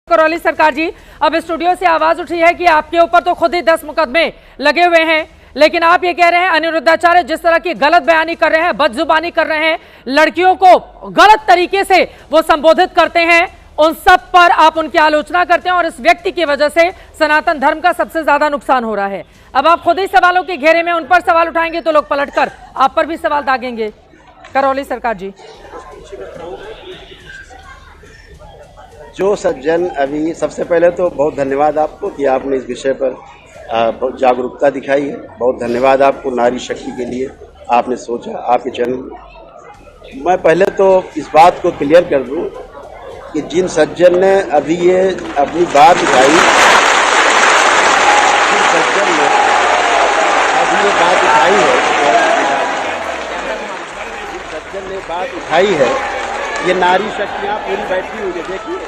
करौली सरकार जी, अब स्टूडियो से आवाज उठी है कि आपके ऊपर तो खुद ही 10 मुकदमे लगे हुए हैं, लेकिन आप ये कह रहे हैं अनिरुद्धाचार्य जिस तरह की गलत बयानी कर रहे हैं, बदजुबानी कर रहे हैं, लड़कियों को गलत तरीके से वो संबोधित करते हैं, उन सब पर आप उनकी आलोचना करते हैं और इस व्यक्ति की वजह से सनातन धर्म का सबसे ज्यादा नुकसान हो रहा है। अब आप खुद ही सवालों के घेरे में उन पर सवाल उठाएंगे तो लोग पलटकर आप पर भी सवाल दागेंगे। करौली सरकार जी, जो सज्जन अभी, सबसे पहले तो बहुत धन्यवाद आपको कि आपने इस विषय पर बहुत जागरूकता दिखाई है। बहुत धन्यवाद आपको, नारी शक्ति के लिए आपने सोचा, आपके चैनल। मैं पहले तो इस बात को क्लियर कर दूं कि जिन सज्जन ने अभी ये अपनी बात उठाई, जिन सज्जन ने अभी ये बात उठाई है, जिन सज्जन ने बात उठाई है, ये नारी शक्तियाँ पूरी बैठी हुई है। देखिए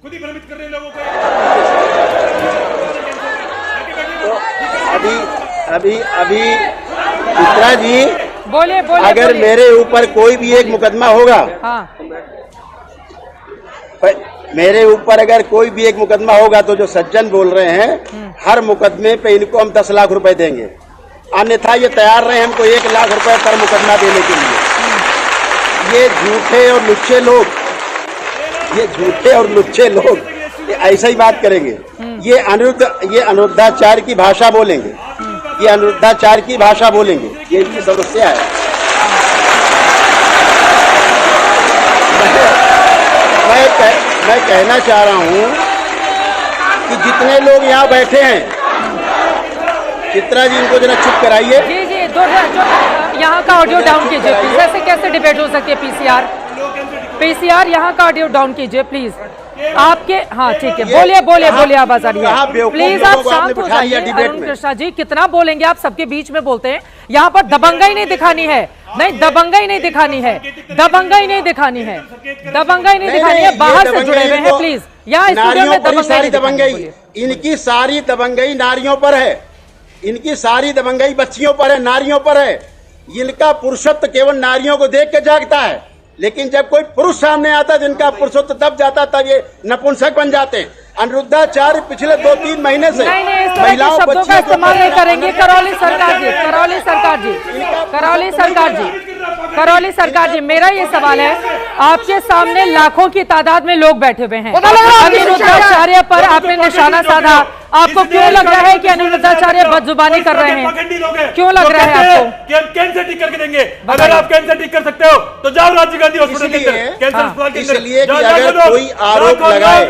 खुद ही भ्रमित कर रहे लोगों को। तो अभी चित्रा जी, बोले अगर बोले। मेरे ऊपर कोई भी एक मुकदमा होगा, हाँ, मेरे ऊपर अगर कोई भी एक मुकदमा होगा तो जो सज्जन बोल रहे हैं, हर मुकदमे पे इनको हम 10 लाख रुपए देंगे, अन्यथा ये तैयार रहे हमको 1 लाख रुपए पर मुकदमा देने के लिए। ये झूठे और लुच्चे लोग, ये झूठे और लुच्चे लोग ये ऐसा ही बात करेंगे। ये अनिरुद्धाचार्य की भाषा बोलेंगे, ये अनिरुद्धाचार्य की भाषा बोलेंगे, ये इनकी समस्या है। मैं कहना चाह रहा हूं कि जितने लोग यहाँ बैठे हैं, चित्रा जी इनको जरा चुप कराइए। जी जी, जो यहाँ का ऑडियो डाउन कीजिए प्लीज। ऐसे कैसे डिबेट हो सकती है? पीसीआर यहाँ का ऑडियो डाउन कीजिए प्लीज। आपके, हाँ ठीक है, बोलिए आवाज आ रही है प्लीज। आप शांत हो जाइए। अरुण कृष्णा जी, कितना बोलेंगे आप? सबके बीच में बोलते हैं। यहाँ पर दबंगाई नहीं दिखानी है, नहीं दबंगाई नहीं दिखानी है, दबंगाई नहीं दिखानी है, दबंगाई नहीं दिखानी है। बाहर से जुड़े हुए हैं प्लीज। यहाँ स्टूडियो में दबंगाई, इनकी सारी दबंगाई नारियों पर है, इनकी सारी दबंगाई बच्चियों पर है, नारियों पर है। इनका पुरुषत्व केवल नारियों को देख के जागता है, लेकिन जब कोई पुरुष सामने आता है जिनका पुरुषत्व तब जाता, तब ये नपुंसक बन जाते हैं। अनिरुद्धाचार्य पिछले 2-3 महीने से महिलाओं शब्दों का इस्तेमाल नहीं करेंगे। करौली सरकार जी, मेरा ये सवाल है, आपके सामने लाखों की तादाद में लोग बैठे हुए हैं, अनिरुद्धाचार्य पर आपने निशाना साधा। आपको क्यों लग रहा है कि अनिरुद्धाचार्य बदजुबानी कर रहे हैं? क्यों लग रहा है आपको कि हम कैंसर ठीक करके देंगे? अगर आप कैंसर ठीक कर सकते हो तो जाओ राजीव गांधी हॉस्पिटल के अंदर, कैंसर अस्पताल के अंदर। इसलिए कि अगर कोई आरोप लगाए,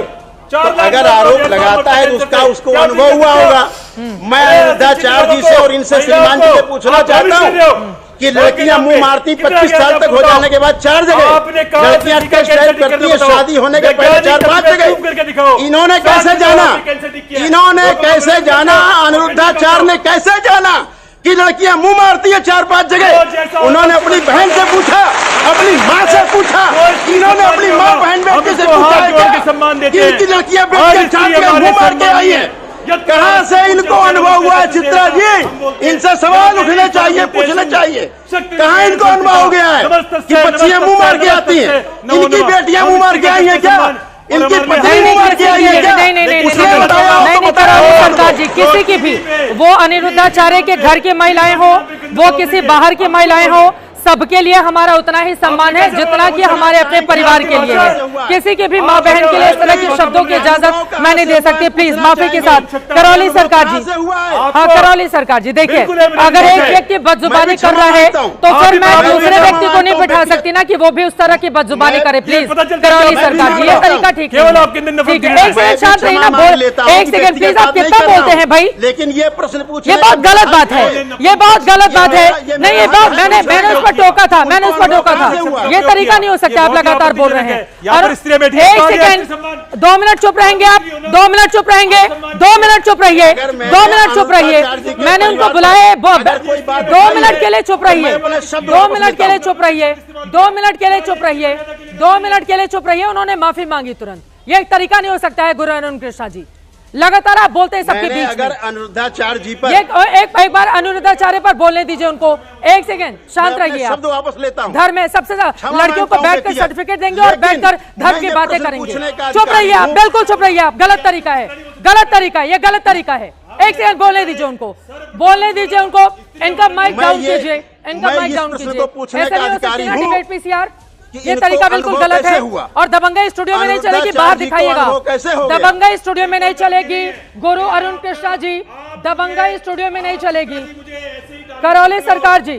तो अगर आरोप लगाता है तो उसको अनुभव हुआ होगा। मैं अनिरुद्धाचार्य जी से और इनसे श्रीमान जी से पूछना चाहता हूँ कि लड़कियां मुंह मारती 25 साल तक हो जाने के बाद 4 जगह, लड़कियां टेस्ट ड्राइव करती है शादी होने के पहले 4-5 जगह। इन्होंने कैसे जाना, इन्होंने कैसे जाना, अनिरुद्धाचार्य ने कैसे जाना कि लड़कियां मुंह मारती है 4-5 जगह? उन्होंने अपनी बहन से पूछा, अपनी माँ से पूछा, इन्होंने अपनी माँ बहन बेटी से पूछा कि इनकी लड़कियां मुंह मार के आई है? कहाँ से इनको अनुभव हुआ है? चित्रा जी, इनसे सवाल उठने चाहिए, पूछने चाहिए। कहाँ इनको अनुभव हो गया है कि बच्चियां मुंह मार के आती हैं? इनकी बेटियां मुंह मार के आई हैं क्या? इनकी पत्नी मुंह मार के आई है क्या? नहीं, सरकार जी, किसी की भी, वो अनिरुद्धाचार्य के घर की महिलाएं हो, वो किसी बाहर की महिलाएं हो, सबके लिए हमारा उतना ही सम्मान है जितना कि हमारे अपने परिवार के लिए है। किसी की भी माँ बहन के लिए इस तरह की शब्दों की इजाजत मैं नहीं दे सकती। प्लीज माफी के साथ। करौली सरकार जी, हाँ करौली सरकार जी, देखिए, अगर एक व्यक्ति बदजुबानी कर रहा है तो फिर मैं दूसरे व्यक्ति को नहीं बिठा सकती ना कि वो भी उस तरह की बदजुबानी करे। प्लीज करौली सरकार जी, ये तरीका ठीक है। एक सेकंड शांत रही ना, एक सेकंड प्लीज। आप कितना बोलते हैं भाई? लेकिन ये प्रश्न पूछे, ये बहुत गलत बात है, ये बहुत गलत बात है। नहीं, ये बात मैंने उस पर टोका था, मैंने उस पर टोका था। ये तरीका नहीं हो सकता। आप लगातार बोल रहे हैं। और एक सेकंड, 2 मिनट चुप रहेंगे आप? 2 मिनट चुप रहेंगे? 2 मिनट चुप रहिए, 2 मिनट चुप रहिए। मैंने उनको बुलाया, 2 मिनट के लिए चुप रहिए, 2 मिनट के लिए चुप रहिए, 2 मिनट के लिए चुप रहिए, 2 मिनट के लिए चुप रहिए। उन्होंने माफी मांगी तुरंत। ये एक तरीका नहीं हो सकता है गुरु अरुण कृष्णा जी, लगातार आप बोलते हैं सबके बीच अगर में। अनिरुद्धाचार्य जी पर एक बार अनिरुद्धाचार्य पर बोलने दीजिए उनको। एक सेकेंड शांत रहिए आप। शब्द वापस लेता हूं। धर्म है सबसे ज्यादा, लड़कियों को बैठकर सर्टिफिकेट देंगे और बैठकर धर्म की बातें करेंगे। चुप रहिए आप, बिल्कुल चुप रहिए आप। गलत तरीका है, गलत तरीका है, ये गलत तरीका है। एक सेकंड बोलने दीजिए उनको, बोलने दीजिए उनको। इनका माइक डाउन कीजिए, इनका माइक डाउन कीजिए। ऐसा नहीं हो सकता डिबेट पीसीआर, ये तरीका बिल्कुल गलत है। और दबंगा स्टूडियो में नहीं चलेगी, बाहर दिखाइएगा। दबंगा स्टूडियो में नहीं चलेगी। गुरु अरुण कृष्णा जी, दबंगा स्टूडियो में नहीं चलेगी। करौली सरकार जी,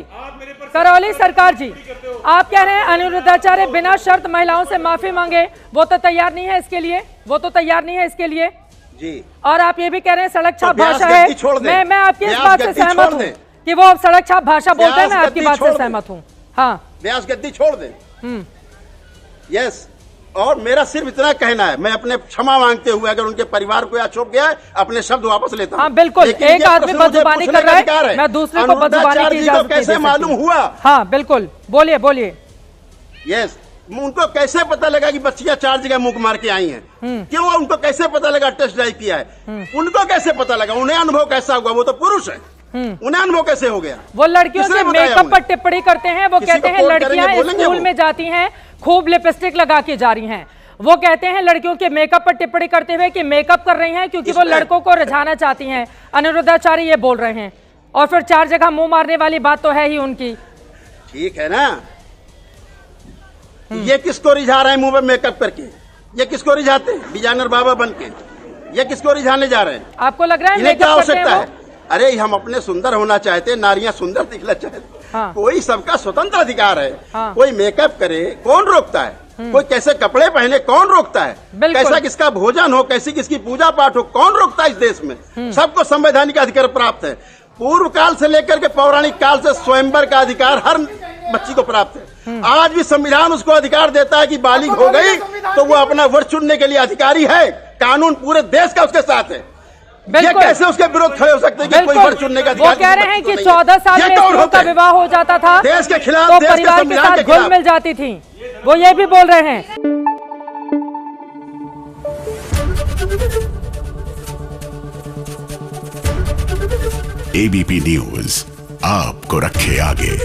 करौली सरकार जी, आप कह रहे हैं अनिरुद्धाचार्य बिना शर्त महिलाओं से माफी मांगे, वो तो तैयार नहीं है इसके लिए, वो तो तैयार नहीं है इसके लिए जी। और आप ये भी कह रहे हैं सड़क छाप भाषा है। मैं आपकी इस बात से सहमत हूँ कि वो सड़क छाप भाषा बोलते हैं, मैं आपकी बात से सहमत हूँ। हाँ, व्यास गद्दी छोड़ दें। यस, और मेरा सिर्फ इतना कहना है, मैं अपने क्षमा मांगते हुए अगर उनके परिवार को या चुप गया है, अपने शब्द वापस लेता हूं। हाँ बिल्कुल, एक आदमी बदजुबानी कर रहा है, मैं दूसरे को बदजुबानी की इजाजत कैसे मालूम हुआ? हाँ बिल्कुल, बोलिए बोलिए। यस, उनको कैसे पता लगा कि बच्चियां 4 जगह मुंह मार के आई हैं? क्यों? उनको कैसे पता लगा टेस्ट ड्राइव किया है? उनको कैसे पता लगा? उन्हें अनुभव कैसा हुआ? वो तो पुरुष है, उन्हें अनुभव कैसे हो गया? वो लड़कियों के मेकअप पर टिप्पणी करते हैं। वो कहते हैं लड़कियां स्कूल में जाती हैं, खूब लिपस्टिक लगा के जा रही हैं। वो कहते हैं लड़कियों के मेकअप पर टिप्पणी करते हुए कि मेकअप कर रही हैं क्योंकि वो लड़कों को रिझाना चाहती हैं। अनिरुद्धाचार्य ये बोल रहे हैं और फिर 4 जगह मुंह मारने वाली बात तो है ही उनकी। ठीक है ना, ये किसको रिझा रहे हैं मुंह पे मेकअप करके? ये किसको रिझाते हैं डिजाइनर बाबा बन के? ये किसको रिझाने जा रहे हैं? आपको लग रहा है इन्हें क्या आवश्यकता है? अरे हम अपने सुंदर होना चाहते हैं, नारियां सुंदर दिखना चाहते हैं। हाँ। कोई सबका स्वतंत्र अधिकार है। हाँ। कोई मेकअप करे, कौन रोकता है? कोई कैसे कपड़े पहने, कौन रोकता है? कैसा किसका भोजन हो, कैसी किसकी पूजा पाठ हो, कौन रोकता है? इस देश में सबको संवैधानिक अधिकार प्राप्त है। पूर्व काल से लेकर के पौराणिक काल से स्वयंवर का अधिकार हर बच्ची को प्राप्त है। आज भी संविधान उसको अधिकार देता है कि बालिग हो गई तो वो अपना वर चुनने के लिए अधिकारी है। कानून पूरे देश का उसके साथ है। ये कैसे उसके विरोध खड़े हो सकते हैं कि कोई वर चुनने का अधिकार? वो कह रहे हैं कि 14 साल में स्त्रियों का विवाह हो जाता था, देश के खिलाफ, तो देश के परिवार के साथ घुल मिल जाती थी। वो ये भी बोल रहे हैं। एबीपी न्यूज आपको रखे आगे।